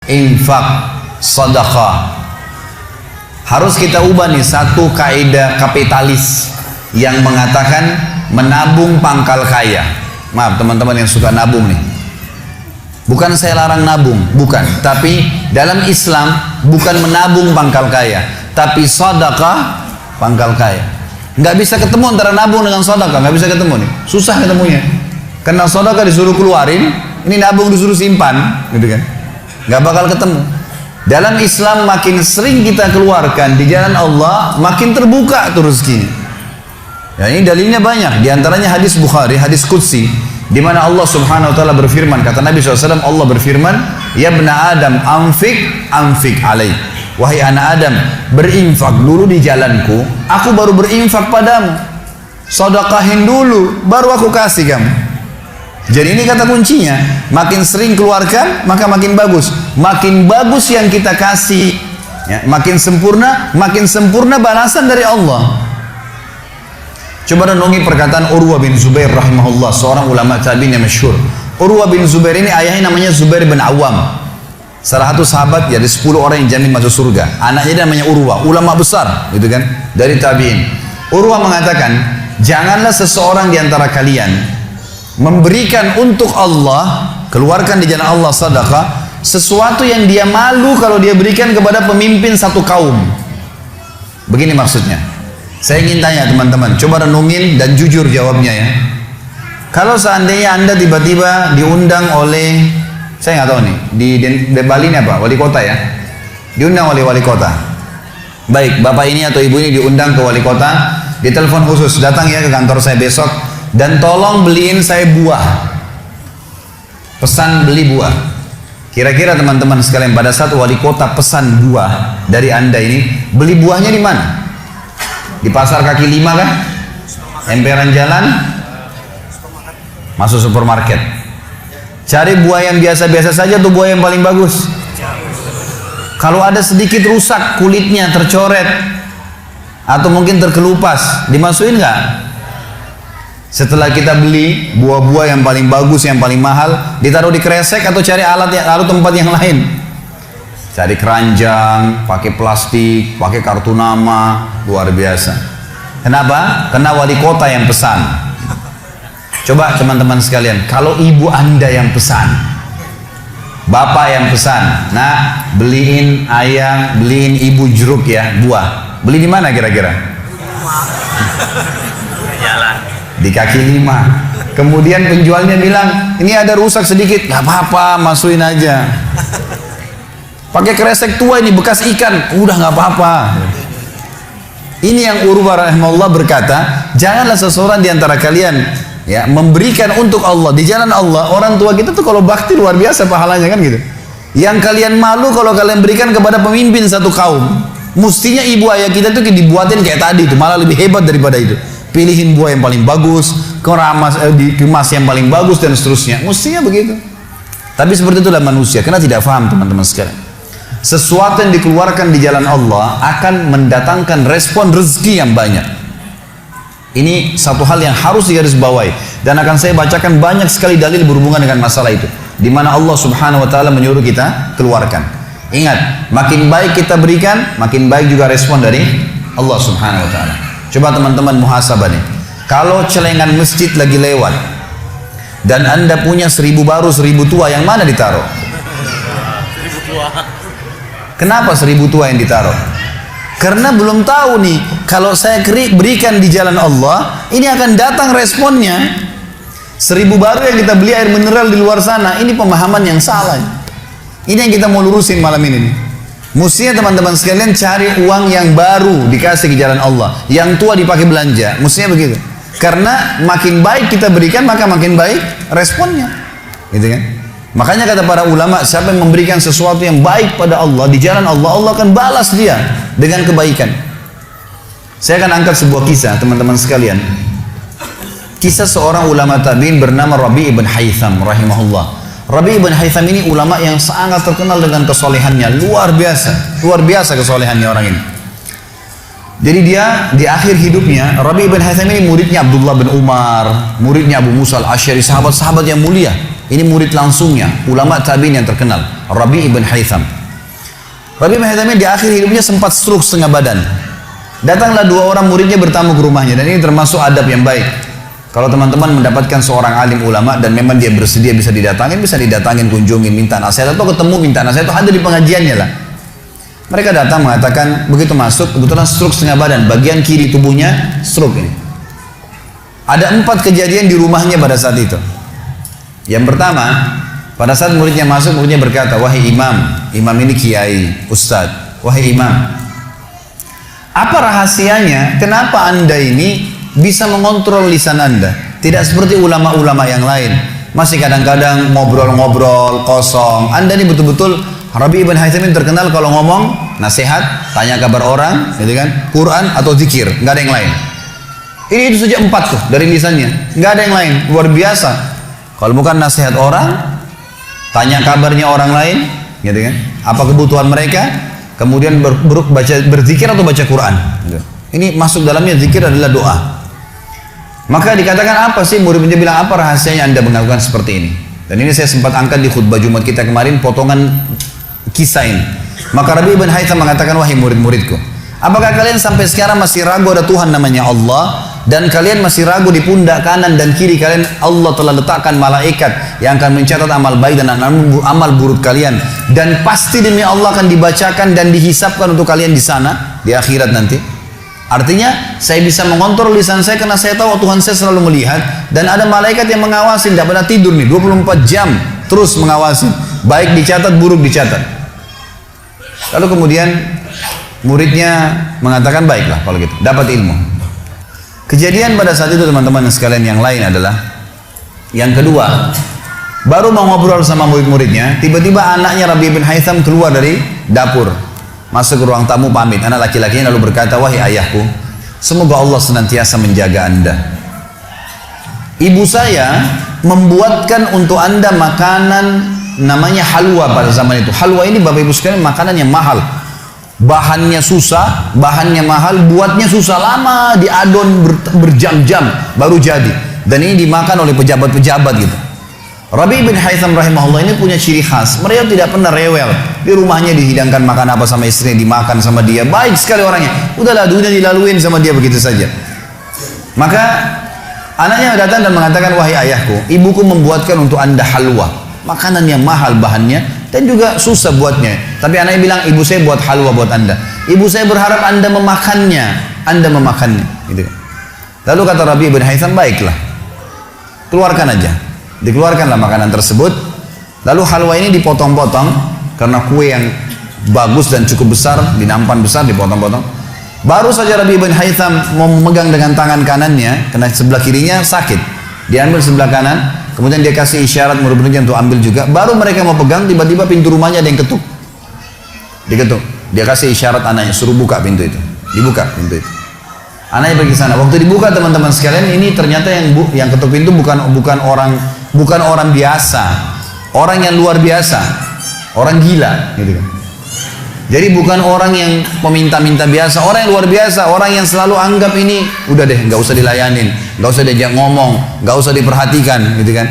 Infak, sedekah. Harus kita ubah nih satu kaidah kapitalis yang mengatakan menabung pangkal kaya. Maaf teman-teman yang suka nabung nih. Bukan saya larang nabung, bukan. Tapi dalam Islam bukan menabung pangkal kaya, tapi sedekah pangkal kaya. Nggak bisa ketemu antara nabung dengan sedekah, nggak bisa ketemu nih. Susah ketemunya. Karena sedekah disuruh keluarin, ini nabung disuruh simpan, gitu kan? Nggak bakal ketemu. Dalam Islam makin sering kita keluarkan di jalan Allah, makin terbuka tuh rezekinya. Ya, ini dalilnya banyak. Di antaranya hadis Bukhari, hadis Qudsi, di mana Allah Subhanahu wa taala berfirman, kata Nabi SAW, Allah berfirman, "Ya bna Adam, anfik alaih." Wahai anak Adam, berinfak dulu di jalanku, aku baru berinfak padamu. Sedekahin dulu, baru aku kasih kamu. Jadi ini kata kuncinya, makin sering keluarkan maka makin bagus. Makin bagus yang kita kasih, ya, makin sempurna balasan dari Allah. Coba renungi perkataan Urwah bin Zubair rahimahullah, seorang ulama tabi'in yang masyhur. Urwah bin Zubair ini ayahnya namanya Zubair bin Awam, salah satu sahabat dari 10 orang yang jamin masuk surga. Anaknya namanya Urwah, ulama besar, gitu kan, dari tabi'in. Urwah mengatakan, janganlah seseorang di antara kalian memberikan untuk Allah, keluarkan di jalan Allah sedekah, sesuatu yang dia malu kalau dia berikan kepada pemimpin satu kaum. Begini maksudnya. Saya ingin tanya teman-teman, coba renungin dan jujur jawabnya ya. Kalau seandainya Anda tiba-tiba diundang oleh, saya nggak tahu nih, di Bali ini apa? Wali kota ya? Diundang oleh wali kota. Baik, bapak ini atau ibu ini diundang ke wali kota, ditelepon khusus, datang ya ke kantor saya besok, dan tolong beliin saya buah. Pesan beli buah. Kira-kira teman-teman sekalian, pada saat wali kota pesan buah dari Anda ini, beli buahnya di mana? Di pasar kaki 5 kan? Emperan jalan? Masuk supermarket. Cari buah yang biasa-biasa saja tuh, buah yang paling bagus. Kalau ada sedikit rusak, kulitnya tercoret atau mungkin terkelupas, dimasukin nggak? Setelah kita beli buah-buah yang paling bagus, yang paling mahal, ditaruh di kresek atau cari alat tempat yang lain. Cari keranjang, pakai plastik, pakai kartu nama, luar biasa. Kenapa? Karena wali kota yang pesan. Coba teman-teman sekalian, kalau ibu Anda yang pesan, bapak yang pesan, nah beliin ayang, beliin ibu jeruk ya, buah. Beli di mana kira-kira? Di kaki 5. Kemudian penjualnya bilang, ini ada rusak sedikit, nggak apa-apa, masukin aja. Pakai kresek tua ini bekas ikan, udah nggak apa-apa. Ini yang Urwah rahimahullah berkata, janganlah seseorang di antara kalian ya memberikan untuk Allah di jalan Allah. Orang tua kita tuh kalau bakti luar biasa pahalanya kan gitu. Yang kalian malu kalau kalian berikan kepada pemimpin satu kaum. Mestinya ibu ayah kita tuh dibuatin kayak tadi itu, malah lebih hebat daripada itu. Pilihin buah yang paling bagus, dikemas yang paling bagus dan seterusnya. Mestinya begitu. Tapi seperti itulah manusia, karena tidak paham teman-teman sekalian. Sesuatu yang dikeluarkan di jalan Allah akan mendatangkan respon rezeki yang banyak. Ini satu hal yang harus digarisbawahi, dan akan saya bacakan banyak sekali dalil berhubungan dengan masalah itu, di mana Allah Subhanahu wa taala menyuruh kita keluarkan. Ingat, makin baik kita berikan, makin baik juga respon dari Allah Subhanahu wa taala. Coba teman-teman muhasabah nih. Kalau celengan masjid lagi lewat dan Anda punya 1000 baru 1000 tua, yang mana ditaruh? 1000 tua. Kenapa 1000 tua yang ditaruh? Karena belum tahu nih, kalau saya berikan di jalan Allah, ini akan datang responnya. 1000 baru yang kita beli air mineral di luar sana, ini pemahaman yang salah. Ini yang kita mau lurusin malam ini nih. Mestinya teman-teman sekalian cari uang yang baru dikasih ke jalan Allah, yang tua dipakai belanja. Mestinya begitu. Karena makin baik kita berikan, maka makin baik responnya, gitu kan? Makanya kata para ulama, siapa yang memberikan sesuatu yang baik pada Allah di jalan Allah, Allah akan balas dia dengan kebaikan. Saya akan angkat sebuah kisah teman-teman sekalian. Kisah seorang ulama tabi'in bernama Rabi' ibn Haytham rahimahullah. Rabi' ibn Haytham ini ulama yang sangat terkenal dengan kesolehannya, luar biasa kesolehannya orang ini. Jadi dia di akhir hidupnya, Rabi ibn Haytham ini muridnya Abdullah bin Umar, muridnya Abu Musa al-Asy'ari, sahabat-sahabat yang mulia. Ini murid langsungnya, ulama tabi'in yang terkenal, Rabi ibn Haytham. Rabi ibn Haytham ini di akhir hidupnya sempat stroke setengah badan. Datanglah 2 orang muridnya bertamu ke rumahnya, dan ini termasuk adab yang baik. Kalau teman-teman mendapatkan seorang alim ulama dan memang dia bersedia bisa didatangin, kunjungin, minta nasihat, atau ketemu minta nasihat, atau ada di pengajiannya lah. Mereka datang mengatakan, begitu masuk, kebetulan stroke setengah badan, bagian kiri tubuhnya stroke ini. Ada 4 kejadian di rumahnya pada saat itu. Yang pertama, pada saat muridnya masuk, muridnya berkata, wahai imam, imam ini kiai, ustadz, wahai imam, apa rahasianya, kenapa anda ini bisa mengontrol lisan anda? Tidak seperti ulama-ulama yang lain, masih kadang-kadang ngobrol-ngobrol kosong. Anda ini betul-betul, Rabi ibn Haytham terkenal kalau ngomong nasihat, tanya kabar orang, gitu kan, Quran atau zikir, nggak ada yang lain. Ini itu saja 4 tuh dari lisannya, nggak ada yang lain, luar biasa. Kalau bukan nasihat orang, tanya kabarnya orang lain, gitu kan, apa kebutuhan mereka, kemudian berzikir atau baca Quran. Gitu. Ini masuk dalamnya zikir adalah doa. Maka dikatakan apa sih, murid-muridnya bilang apa rahasianya anda melakukan seperti ini? Dan ini saya sempat angkat di khutbah Jumat kita kemarin potongan kisah ini. Maka Rabi ibn Haytham mengatakan, wahai murid-muridku, apakah kalian sampai sekarang masih ragu ada Tuhan namanya Allah, dan kalian masih ragu di pundak kanan dan kiri kalian Allah telah letakkan malaikat yang akan mencatat amal baik dan amal buruk kalian, dan pasti demi Allah akan dibacakan dan dihisapkan untuk kalian di sana di akhirat nanti? Artinya saya bisa mengontrol lisan saya karena saya tahu Tuhan saya selalu melihat, dan ada malaikat yang mengawasi, tidak pernah tidur nih, 24 jam terus mengawasi, baik dicatat buruk dicatat. Lalu kemudian muridnya mengatakan, baiklah kalau gitu, dapat ilmu. Kejadian pada saat itu teman-teman sekalian yang lain adalah, yang kedua, baru mau ngobrol sama murid-muridnya, tiba-tiba anaknya Rabi bin Haytham keluar dari dapur, masuk ke ruang tamu pamit. Anak laki-lakinya lalu berkata, wahai ayahku, semoga Allah senantiasa menjaga anda. Ibu saya membuatkan untuk anda makanan namanya halwa pada zaman itu. Halwa ini Bapak Ibu sekalian makanan yang mahal. Bahannya susah, bahannya mahal, buatnya susah, lama diadon berjam-jam baru jadi. Dan ini dimakan oleh pejabat-pejabat gitu. Rabi bin Haytham rahimahullah ini punya ciri khas. Mereka tidak pernah rewel. Di rumahnya dihidangkan makan apa sama istrinya, dimakan sama dia. Baik sekali orangnya. Udahlah, dunia dilaluin sama dia begitu saja. Maka anaknya datang dan mengatakan, wahai ayahku, ibuku membuatkan untuk anda halwa, makanan yang mahal bahannya dan juga susah buatnya. Tapi anaknya bilang, ibu saya buat halwa buat anda. Ibu saya berharap anda memakannya. Gitu. Lalu kata Rabi bin Haytham, baiklah, keluarkan aja. Dikeluarkanlah makanan tersebut. Lalu halwa ini dipotong-potong, karena kue yang bagus dan cukup besar, di nampan besar dipotong-potong. Baru saja Rabi bin Haytham mau memegang dengan tangan kanannya, karena sebelah kirinya sakit, diambil sebelah kanan, kemudian dia kasih isyarat murid-muridnya untuk ambil juga. Baru mereka mau pegang, tiba-tiba pintu rumahnya ada yang ketuk, diketuk. Dia kasih isyarat anaknya, suruh buka pintu itu. Dibuka pintu itu. Anaknya pergi sana. Waktu dibuka teman-teman sekalian, ini ternyata yang ketuk pintu bukan orang biasa, orang yang luar biasa, orang gila, gitu kan. Jadi bukan orang yang peminta-minta biasa, orang yang luar biasa, orang yang selalu anggap ini udah deh, nggak usah dilayanin, nggak usah diajak ngomong, nggak usah diperhatikan, gitu kan.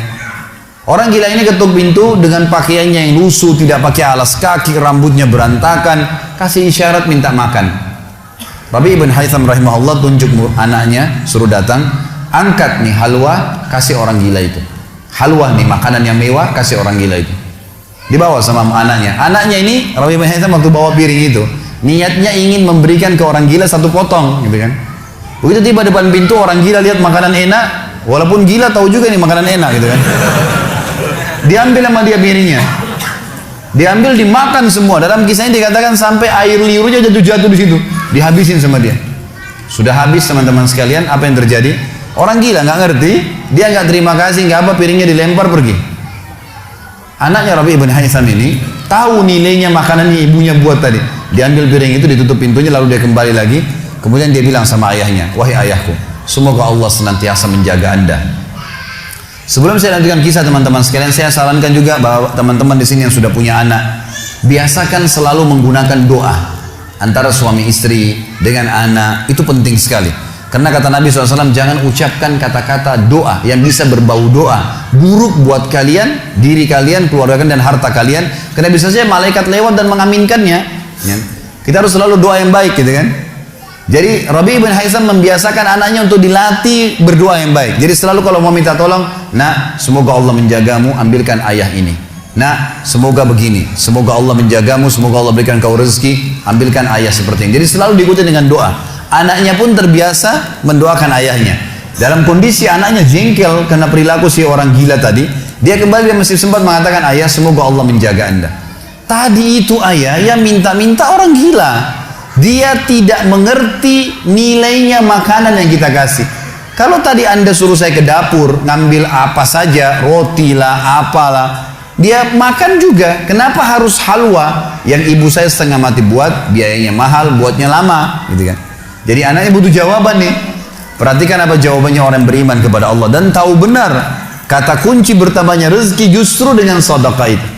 Orang gila ini ketuk pintu dengan pakaiannya yang lusuh, tidak pakai alas kaki, rambutnya berantakan, kasih isyarat minta makan. Rabi ibn Haytham rahimahullah tunjuk anaknya, suruh datang, angkat nih halwa, kasih orang gila itu. Halwa nih, makanan yang mewah, kasih orang gila itu. Dibawa sama anaknya. Anaknya ini, Rabi bin Haytham waktu bawa piring itu, niatnya ingin memberikan ke orang gila 1 potong, gitu kan. Begitu tiba depan pintu, orang gila lihat makanan enak, walaupun gila tahu juga ini makanan enak, gitu kan. Diambil sama dia piringnya. Diambil, dimakan semua. Dalam kisahnya dikatakan sampai air liurnya jatuh di situ, dihabisin sama dia. Sudah habis teman-teman sekalian, apa yang terjadi? Orang gila nggak ngerti, dia nggak terima kasih, nggak apa, piringnya dilempar pergi. Anaknya Rabi ibn Haytham ini tahu nilainya makanan yang ibunya buat tadi. Diambil piring itu, ditutup pintunya, lalu dia kembali lagi. Kemudian dia bilang sama ayahnya, wahai ayahku, semoga Allah senantiasa menjaga anda. Sebelum saya lanjutkan kisah teman-teman sekalian, saya sarankan juga bahwa teman-teman di sini yang sudah punya anak, biasakan selalu menggunakan doa antara suami istri, dengan anak, itu penting sekali. Karena kata Nabi SAW, jangan ucapkan kata-kata doa yang bisa berbau doa buruk buat kalian, diri kalian, keluarga kalian, dan harta kalian. Karena bisa saja malaikat lewat dan mengaminkannya. Ya. Kita harus selalu doa yang baik gitu kan. Jadi Rabi' bin Haitham membiasakan anaknya untuk dilatih berdoa yang baik. Jadi selalu kalau mau minta tolong, nak semoga Allah menjagamu, ambilkan ayah ini. Nak semoga begini, semoga Allah menjagamu, semoga Allah berikan kau rezeki, ambilkan ayah seperti ini. Jadi selalu diikuti dengan doa. Anaknya pun terbiasa mendoakan ayahnya. Dalam kondisi anaknya jengkel karena perilaku si orang gila tadi, dia kembali dan masih sempat mengatakan, ayah semoga Allah menjaga anda. Tadi itu ayah yang minta-minta orang gila. Dia tidak mengerti nilainya makanan yang kita kasih. Kalau tadi anda suruh saya ke dapur ngambil apa saja, roti lah, apalah, dia makan juga. Kenapa harus halwa yang ibu saya setengah mati buat, biayanya mahal, buatnya lama, gitu kan? Jadi anaknya butuh jawaban nih. Perhatikan apa jawabannya orang beriman kepada Allah dan tahu benar kata kunci bertambahnya rezeki justru dengan sedekah itu.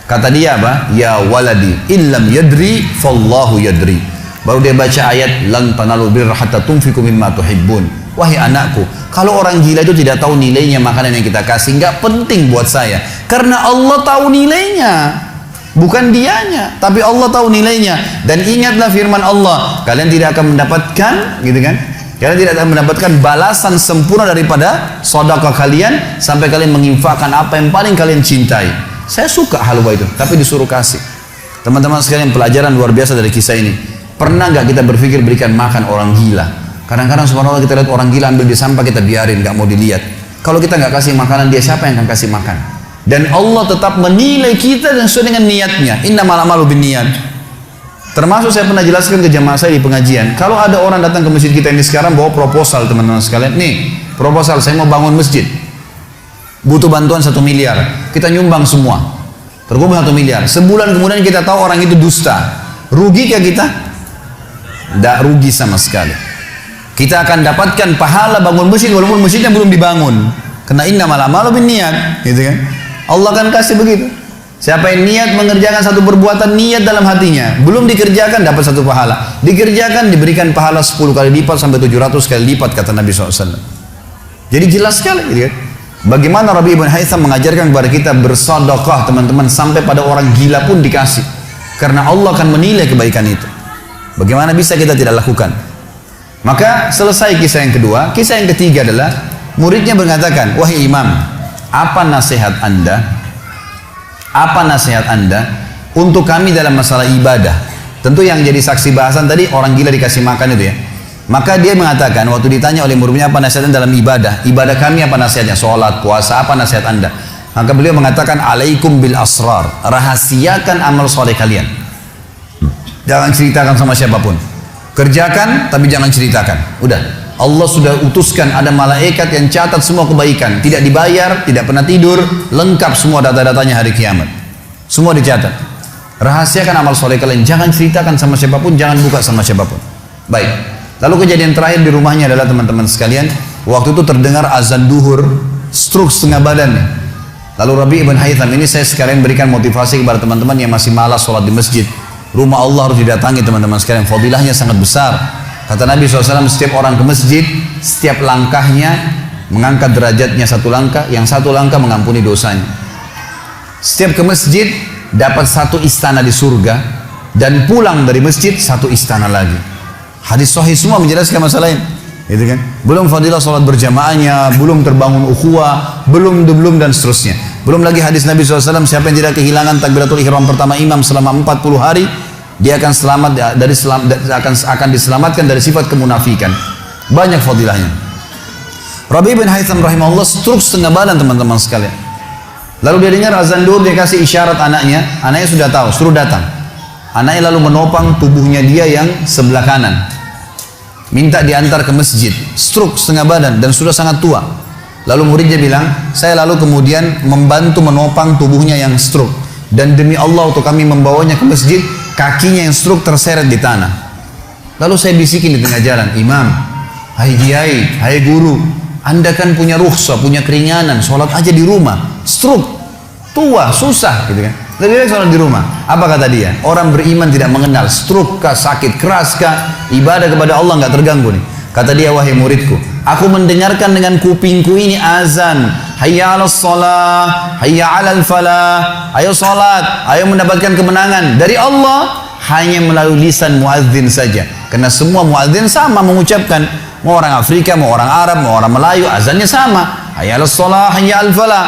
Kata dia apa? Ya waladi, illam yadri, fallahu yadri. Baru dia baca ayat lan tanalu birra hatta tunfiqu mimma tuhibbun. Wahai anakku, kalau orang gila itu tidak tahu nilainya makanan yang kita kasih, nggak penting buat saya. Karena Allah tahu nilainya, bukan dianya, tapi Allah tahu nilainya. Dan ingatlah firman Allah, kalian tidak akan mendapatkan, gitu kan? Kalian tidak akan mendapatkan balasan sempurna daripada sedekah kalian sampai kalian menginfakkan apa yang paling kalian cintai. Saya suka halwa itu, tapi disuruh kasih. Teman-teman sekalian, pelajaran luar biasa dari kisah ini. Pernah nggak kita berpikir berikan makan orang gila? Kadang-kadang subhanallah kita lihat orang gila ambil di sampah, kita biarin, nggak mau dilihat. Kalau kita nggak kasih makanan dia, siapa yang akan kasih makan? Dan Allah tetap menilai kita dan sesuai dengan niatnya. Innamal a'malu binniyat. Termasuk saya pernah jelaskan ke jamaah saya di pengajian. Kalau ada orang datang ke masjid kita ini sekarang bawa proposal, teman-teman sekalian, nih proposal saya mau bangun masjid, butuh bantuan 1 miliar, kita nyumbang semua, terkumpul 1 miliar. Sebulan kemudian kita tahu orang itu dusta, rugi kah kita? Tidak rugi sama sekali. Kita akan dapatkan pahala bangun masjid walaupun masjidnya belum dibangun. Karena innamal a'malu binniyat, gitu kan? Allah akan kasih begitu. Siapa yang niat mengerjakan satu perbuatan, niat dalam hatinya, belum dikerjakan dapat 1 pahala. Dikerjakan diberikan pahala 10 kali lipat sampai 700 kali lipat kata Nabi SAW. Jadi jelas sekali, gitu kan? Bagaimana Rabi' bin Haitham mengajarkan kepada kita bersedekah, teman-teman, sampai pada orang gila pun dikasih. Karena Allah akan menilai kebaikan itu. Bagaimana bisa kita tidak lakukan? Maka selesai kisah yang kedua. Kisah yang ketiga adalah muridnya mengatakan, wahai imam, apa nasihat anda? Apa nasihat anda untuk kami dalam masalah ibadah? Tentu yang jadi saksi bahasan tadi orang gila dikasih makan itu ya. Maka dia mengatakan waktu ditanya oleh muridnya apa nasihatnya dalam ibadah? Ibadah kami apa nasihatnya? Sholat, puasa, apa nasihat anda? Maka beliau mengatakan, alaikum bil asrar, rahasiakan amal soleh kalian. Jangan ceritakan sama siapapun. Kerjakan tapi jangan ceritakan. Udah. Allah sudah utuskan ada malaikat yang catat semua kebaikan. Tidak dibayar, tidak pernah tidur, lengkap semua data-datanya hari kiamat. Semua dicatat. Rahasiakan amal soleh kalian. Jangan ceritakan sama siapapun, jangan buka sama siapapun. Baik. Lalu kejadian terakhir di rumahnya adalah teman-teman sekalian, waktu itu terdengar azan duhur, stroke setengah badan. Lalu Rabi' bin Haitham ini saya sekarang berikan motivasi kepada teman-teman yang masih malas sholat di masjid. Rumah Allah harus didatangi teman-teman sekalian, fadilahnya sangat besar. Kata Nabi SAW, setiap orang ke masjid, setiap langkahnya mengangkat derajatnya 1 langkah, yang 1 langkah mengampuni dosanya. Setiap ke masjid dapat 1 istana di surga, dan pulang dari masjid 1 istana lagi. Hadis sahih semua menjelaskan masalah ini, gitu kan? Belum fadilah sholat berjamaahnya, belum terbangun ukhuwah, belum dan seterusnya. Belum lagi hadis Nabi SAW, siapa yang tidak kehilangan takbiratul ihram pertama imam selama 40 hari, dia akan akan diselamatkan dari sifat kemunafikan. Banyak fadilahnya. Rabi' bin Haitham rahimahullah stroke setengah badan teman-teman sekalian. Lalu dia dengar azan duhur, dia kasih isyarat anaknya sudah tahu, suruh datang. Anaknya lalu menopang tubuhnya dia yang sebelah kanan, minta diantar ke masjid. Stroke setengah badan dan sudah sangat tua. Lalu muridnya bilang, saya lalu kemudian membantu menopang tubuhnya yang stroke. Dan demi Allah untuk kami membawanya ke masjid, kakinya yang stroke terseret di tanah. Lalu saya bisikin di tengah jalan, imam, hai kiai, hai guru, anda kan punya rukhsah, punya keringanan, sholat aja di rumah. Stroke, tua, susah, gitu kan. Lebih baik sholat di rumah. Apa kata dia? Orang beriman tidak mengenal stroke kah, sakit keras kah, ibadah kepada Allah nggak terganggu nih. Kata dia, wahai muridku, aku mendengarkan dengan kupingku ini azan, hayya 'alas shalah, hayya 'alal falah, ayo salat, ayo mendapatkan kemenangan dari Allah, hanya melalui lisan muadzin saja. Karena semua muadzin sama mengucapkan, mau orang Afrika, mau orang Arab, mau orang Melayu, azannya sama, hayya 'alas shalah, hayya 'alal falah.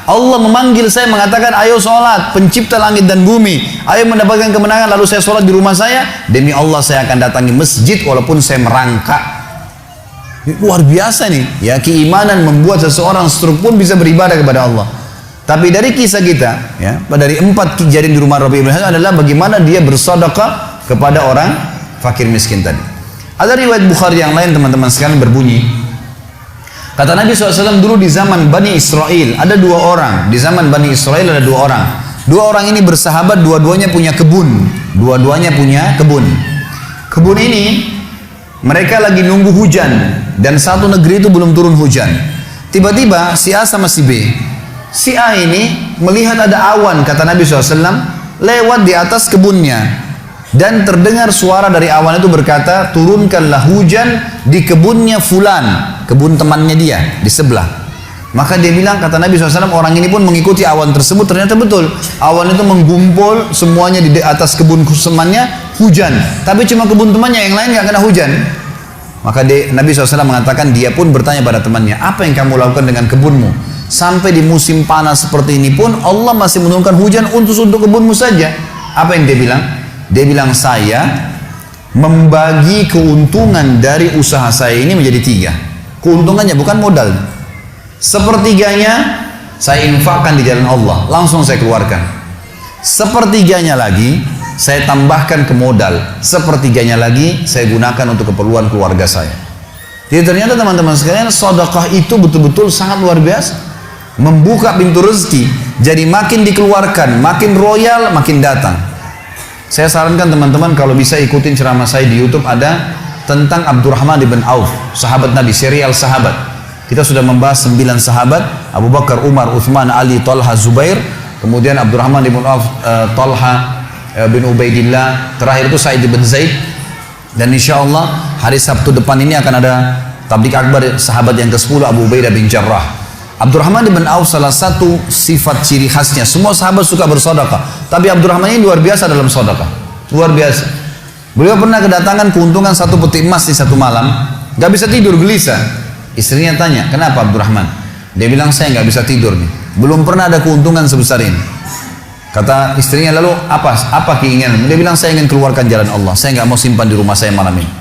Allah memanggil saya mengatakan, ayo sholat, pencipta langit dan bumi, ayo mendapatkan kemenangan. Lalu saya sholat di rumah saya, demi Allah saya akan datangi masjid walaupun saya merangkak. Luar biasa nih, ya, keimanan membuat seseorang stroke pun bisa beribadah kepada Allah. Tapi dari kisah kita, ya, dari 4 kejadian di rumah Rabi' bin Hasan adalah bagaimana dia bersedekah kepada orang fakir miskin tadi. Ada riwayat Bukhari yang lain teman-teman sekalian berbunyi, kata Nabi SAW dulu di zaman Bani Israel ada 2 orang. Di zaman Bani Israel ada 2 orang. 2 orang ini bersahabat, dua-duanya punya kebun. Dua-duanya punya kebun. Kebun ini mereka lagi nunggu hujan dan satu negeri itu belum turun hujan. Tiba-tiba si A sama si B. Si A ini melihat ada awan, kata Nabi SAW, lewat di atas kebunnya. Dan terdengar suara dari awan itu berkata, turunkanlah hujan di kebunnya fulan, kebun temannya dia di sebelah. Maka dia bilang, kata Nabi SAW, orang ini pun mengikuti awan tersebut. Ternyata betul, awan itu menggumpul semuanya di atas kebun temannya, hujan. Tapi cuma kebun temannya, yang lain gak kena hujan. Maka Nabi SAW mengatakan, dia pun bertanya pada temannya, apa yang kamu lakukan dengan kebunmu? Sampai di musim panas seperti ini pun Allah masih menurunkan hujan untuk kebunmu saja. Apa yang dia bilang? Dia bilang, saya membagi keuntungan dari usaha saya ini menjadi 3. Keuntungannya bukan modal. Sepertiganya saya infakkan di jalan Allah, langsung saya keluarkan. Sepertiganya lagi saya tambahkan ke modal. Sepertiganya lagi saya gunakan untuk keperluan keluarga saya. Jadi ternyata teman-teman sekalian, sedekah itu betul-betul sangat luar biasa. Membuka pintu rezeki. Jadi makin dikeluarkan, makin royal, makin datang. Saya sarankan teman-teman kalau bisa ikutin ceramah saya di YouTube, ada tentang Abdurrahman bin Auf, sahabat Nabi, serial sahabat. Kita sudah membahas 9 sahabat, Abu Bakar, Umar, Uthman, Ali, Talha, Zubair, kemudian Abdurrahman bin Auf, Talha bin Ubaidillah, terakhir itu Sa'id bin Zaid. Dan insya Allah hari Sabtu depan ini akan ada tablik akbar sahabat yang ke-10, Abu Ubaidah bin Jarrah. Abdurrahman bin Auf salah satu sifat ciri khasnya, semua sahabat suka bersedekah, tapi Abdurrahman ini luar biasa dalam sedekah, luar biasa. Beliau pernah kedatangan keuntungan 1 peti emas di satu malam, gak bisa tidur, gelisah. Istrinya tanya, kenapa Abdurrahman? Dia bilang, saya gak bisa tidur nih, belum pernah ada keuntungan sebesar ini. Kata istrinya, lalu apa keinginan? Dia bilang, saya ingin keluarkan jalan Allah, saya gak mau simpan di rumah saya malam ini.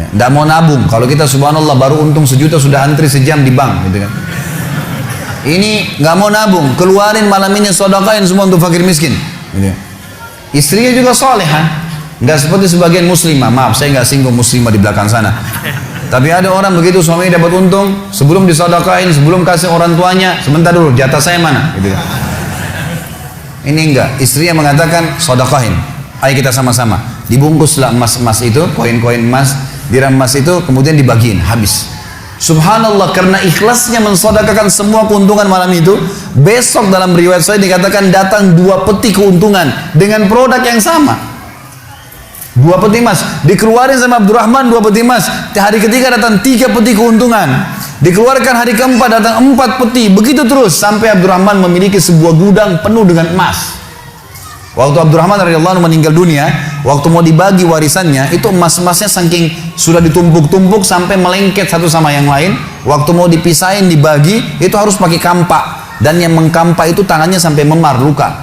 Ya, gak mau nabung. Kalau kita subhanallah baru untung 1 juta sudah antri sejam di bank, gitu kan. Ini nggak mau nabung, keluarin malam ini, sedekahin semua untuk fakir miskin. Gitu. Istrinya juga solehah, nggak seperti sebagian muslimah. Maaf, saya nggak singgung muslimah di belakang sana. Tapi ada orang begitu, suaminya dapat untung, sebelum disedekahin, sebelum kasih orang tuanya, sebentar dulu, jatah saya mana? Gitu. Ini enggak, istrinya mengatakan sedekahin, ayo kita sama-sama. Dibungkuslah emas-emas itu, koin-koin emas, dirham emas itu, kemudian dibagiin, habis. Subhanallah, karena ikhlasnya mensedekahkan semua keuntungan malam itu, besok dalam riwayat saya dikatakan datang 2 peti keuntungan dengan produk yang sama. 2 peti emas dikeluarin sama Abdurrahman, 2 peti emas. Hari ketiga datang 3 peti keuntungan. Dikeluarkan hari keempat datang 4 peti. Begitu terus sampai Abdurrahman memiliki sebuah gudang penuh dengan emas. Waktu Abdurrahman radhiyallahu anhu meninggal dunia, waktu mau dibagi warisannya, itu emas-emasnya saking sudah ditumpuk-tumpuk sampai melengket satu sama yang lain. Waktu mau dipisahin, dibagi, itu harus pakai kampak. Dan yang mengkampak itu tangannya sampai memar, luka.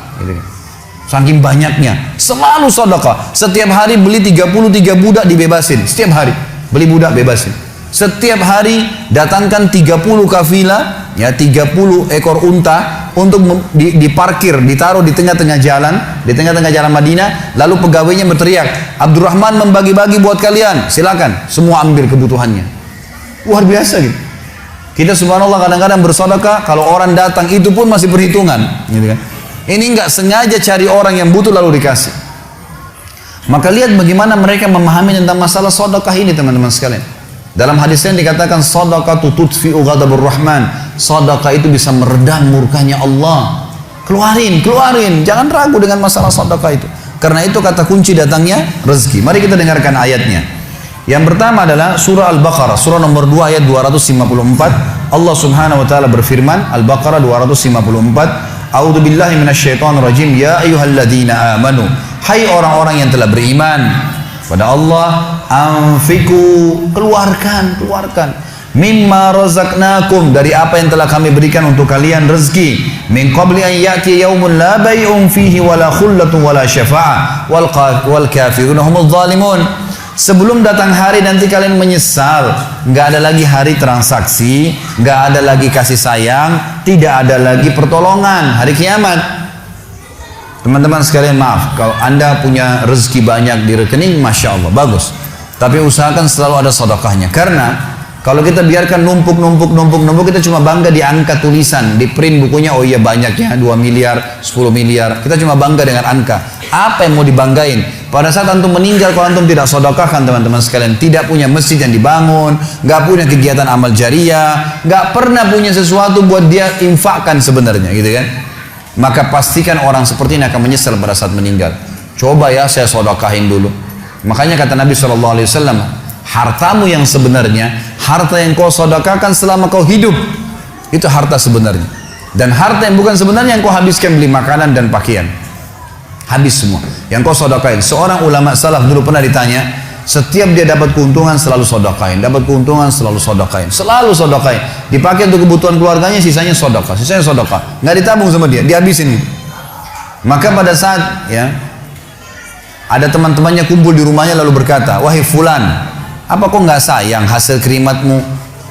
Saking banyaknya. Selalu sedekah. Setiap hari beli 33 budak dibebasin. Setiap hari beli budak bebasin. Setiap hari datangkan 30 kafilah, ya 30 ekor unta untuk diparkir, ditaruh di tengah-tengah jalan, Madinah. Lalu pegawainya berteriak, Abdurrahman membagi-bagi buat kalian, silakan, semua ambil kebutuhannya. Luar biasa gitu. Kita subhanallah kadang-kadang bersedekah, kalau orang datang itu pun masih perhitungan, gitu kan. Ini nggak sengaja cari orang yang butuh lalu dikasih. Maka lihat bagaimana mereka memahami tentang masalah sedekah ini, teman-teman sekalian. Dalam hadisnya dikatakan sedekah tutfi'u ghadabur rahman. Sedekah itu bisa meredam murkanya Allah. Keluarin, jangan ragu dengan masalah sedekah itu. Karena itu kata kunci datangnya rezeki. Mari kita dengarkan ayatnya. Yang pertama adalah surah Al-Baqarah, surah nomor 2 ayat 254. Allah Subhanahu wa taala berfirman, Al-Baqarah 254, A'udzu billahi minasyaitonir rajim, ya ayyuhalladzina amanu, hai orang-orang yang telah beriman pada Allah, anfiku, keluarkan mimma razaqnakum, dari apa yang telah kami berikan untuk kalian rezeki, min qabli an ya'ti yaumun la bay'un fihi wala khullatun wala syafa'ah wal kafiruna humudz zalimun. Sebelum datang hari nanti kalian menyesal, nggak ada lagi hari transaksi, nggak ada lagi kasih sayang, tidak ada lagi pertolongan hari kiamat. Teman-teman sekalian, maaf kalau anda punya rezeki banyak di rekening, masya Allah bagus, tapi usahakan selalu ada sedekahnya. Karena kalau kita biarkan numpuk, kita cuma bangga di angka tulisan, di print bukunya, oh iya banyaknya 2 miliar, 10 miliar. Kita cuma bangga dengan angka. Apa yang mau dibanggain? Pada saat antum meninggal, kalau antum tidak sedekahkan teman-teman sekalian, tidak punya masjid yang dibangun, nggak punya kegiatan amal jariah, nggak pernah punya sesuatu buat dia infakkan sebenarnya, gitu kan? Maka pastikan orang seperti ini akan menyesal pada saat meninggal. Coba ya saya sedekahin dulu. Makanya kata Nabi SAW, hartamu yang sebenarnya, harta yang kau sedekahkan selama kau hidup, itu harta sebenarnya. Dan harta yang bukan sebenarnya yang kau habiskan beli makanan dan pakaian, habis semua. Yang kau sedekahin. Seorang ulama salaf dulu pernah ditanya, setiap dia dapat keuntungan selalu sedekahin, dapat keuntungan selalu sedekahin, selalu sedekahin. Dipakai untuk kebutuhan keluarganya, sisanya sedekah, nggak ditabung sama dia, dihabisin. Maka pada saat ya ada teman-temannya kumpul di rumahnya lalu berkata, wahai fulan, apa kok nggak sayang hasil kerimatmu?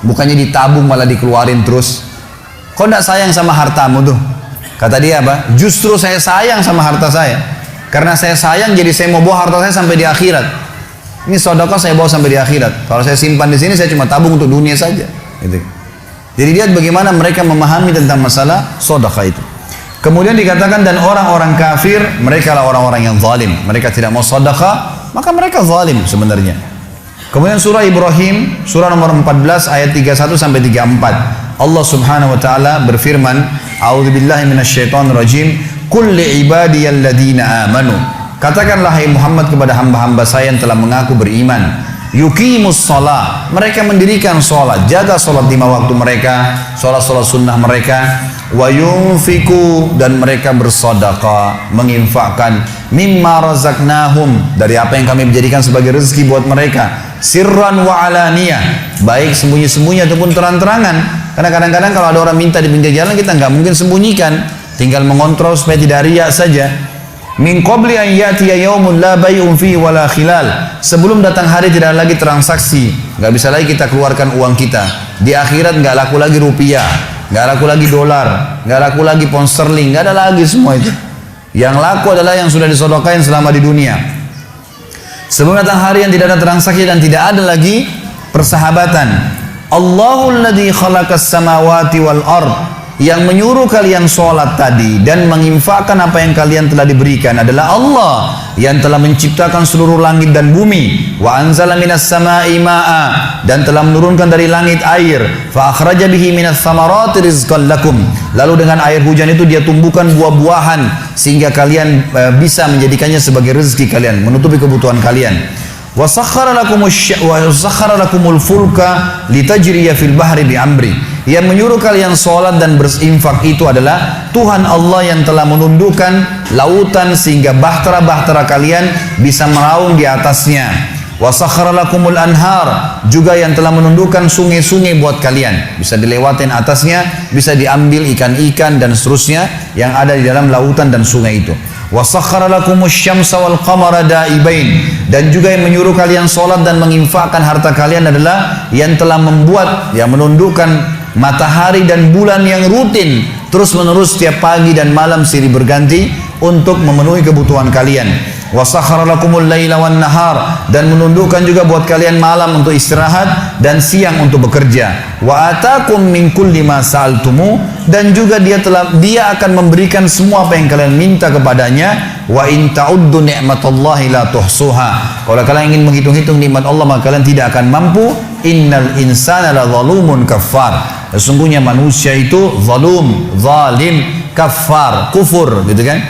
Bukannya ditabung malah dikeluarin terus. Kok nggak sayang sama hartamu tuh? Kata dia apa? Justru saya sayang sama harta saya. Karena saya sayang, jadi saya mau bawa harta saya sampai di akhirat. Ini sedekah saya bawa sampai di akhirat. Kalau saya simpan di sini, saya cuma tabung untuk dunia saja. Gitu. Jadi lihat bagaimana mereka memahami tentang masalah sedekah itu. Kemudian dikatakan, dan orang-orang kafir, mereka lah orang-orang yang zalim. Mereka tidak mau sedekah, maka mereka zalim sebenarnya. Kemudian surah Ibrahim, surah nomor 14 ayat 31 sampai 34. Allah Subhanahu wa taala berfirman, A'udzubillahi minasyaitonir rajim, qul li'ibadiyalladzina amanu. Katakanlah hai Muhammad kepada hamba-hamba saya yang telah mengaku beriman, yuqimus shalah, mereka mendirikan salat, jaga salat 5 waktu mereka, salat-salat sunnah mereka, wa yunfiku, dan mereka bersedekah, menginfakkan, mimma razaqnahum, dari apa yang kami menjadikan sebagai rezeki buat mereka, sirran wa alaniyah, baik sembunyi-sembunyi ataupun terang-terangan. Karena kadang-kadang kalau ada orang minta di pinggir jalan, kita nggak mungkin sembunyikan, tinggal mengontrol supaya tidak riak saja. Min qabli an ya'tiya yaumun la bay'un fihi wala khilal, sebelum datang hari tidak lagi transaksi, nggak bisa lagi kita keluarkan uang kita. Di akhirat nggak laku lagi rupiah, nggak laku lagi dolar, nggak laku lagi pound sterling, nggak ada lagi semua itu. Yang laku adalah yang sudah disedekahkan selama di dunia. Sebelum datang hari yang tidak ada transaksi dan tidak ada lagi persahabatan. Allahul ladzi khalaqas samawati wal ard, yang menyuruh kalian sholat tadi dan menginfakkan apa yang kalian telah diberikan adalah Allah yang telah menciptakan seluruh langit dan bumi. Wa anzala minas samai ma'a, dan telah menurunkan dari langit air. Fa akhraja bihi minas samarati rizqan lakum, lalu dengan air hujan itu dia tumbuhkan buah-buahan sehingga kalian bisa menjadikannya sebagai rezeki kalian, menutupi kebutuhan kalian. Wa sakhkhara lakumul fulka litajriya fil bahri bi amri, yang menyuruh kalian sholat dan berinfak itu adalah Tuhan Allah yang telah menundukkan lautan sehingga bahtera-bahtera kalian bisa meraung di atasnya. Wa sakhkhara lakumul anhar, juga yang telah menundukkan sungai-sungai buat kalian, bisa dilewatin atasnya, bisa diambil ikan-ikan dan seterusnya yang ada di dalam lautan dan sungai itu. Wa sakhkhara lakumus syamsa wal qamara da'ibain, dan juga yang menyuruh kalian sholat dan menginfakkan harta kalian adalah yang telah membuat, yang menundukkan matahari dan bulan yang rutin terus menerus setiap pagi dan malam silih berganti untuk memenuhi kebutuhan kalian. Wa sakhkhara lakumul laila wan nahar, dan menundukkan juga buat kalian malam untuk istirahat dan siang untuk bekerja. Wa atakum min kulli ma sa'altumu, dan juga dia akan memberikan semua apa yang kalian minta kepadanya. Wa in ta'uddu ni'matallahi la tuhsuha, kalau kalian ingin menghitung-hitung nikmat Allah maka kalian tidak akan mampu. Innal insana la zalumun kafar, sesungguhnya manusia itu zalim, kafar, kufur, gitu kan?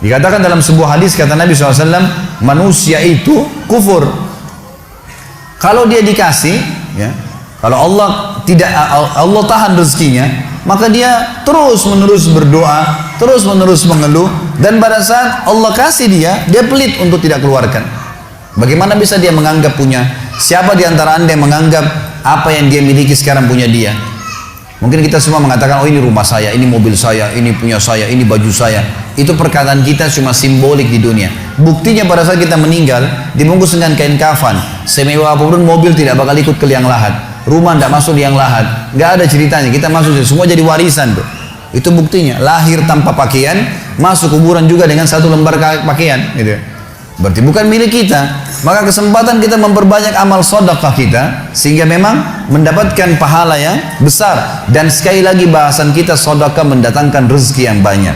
Dikatakan dalam sebuah hadis, kata Nabi SAW, manusia itu kufur. Kalau dia dikasih, ya, kalau Allah tahan rezekinya, maka dia terus menerus berdoa, terus menerus mengeluh, dan pada saat Allah kasih dia pelit untuk tidak keluarkan. Bagaimana bisa dia menganggap punya? Siapa di antara anda yang menganggap apa yang dia miliki sekarang punya dia? Mungkin kita semua mengatakan, oh ini rumah saya, ini mobil saya, ini punya saya, ini baju saya. Itu perkataan kita cuma simbolik di dunia. Buktinya pada saat kita meninggal, dibungkus dengan kain kafan. Semewah apapun mobil tidak bakal ikut ke liang lahat. Rumah tidak masuk liang lahat. Nggak ada ceritanya, kita masuk, semua jadi warisan tuh. Itu buktinya, lahir tanpa pakaian, masuk kuburan juga dengan satu lembar pakaian. Gitu. Berarti bukan milik kita. Maka kesempatan kita memperbanyak amal sedekah kita, sehingga memang mendapatkan pahala yang besar. Dan sekali lagi bahasan kita, sedekah mendatangkan rezeki yang banyak.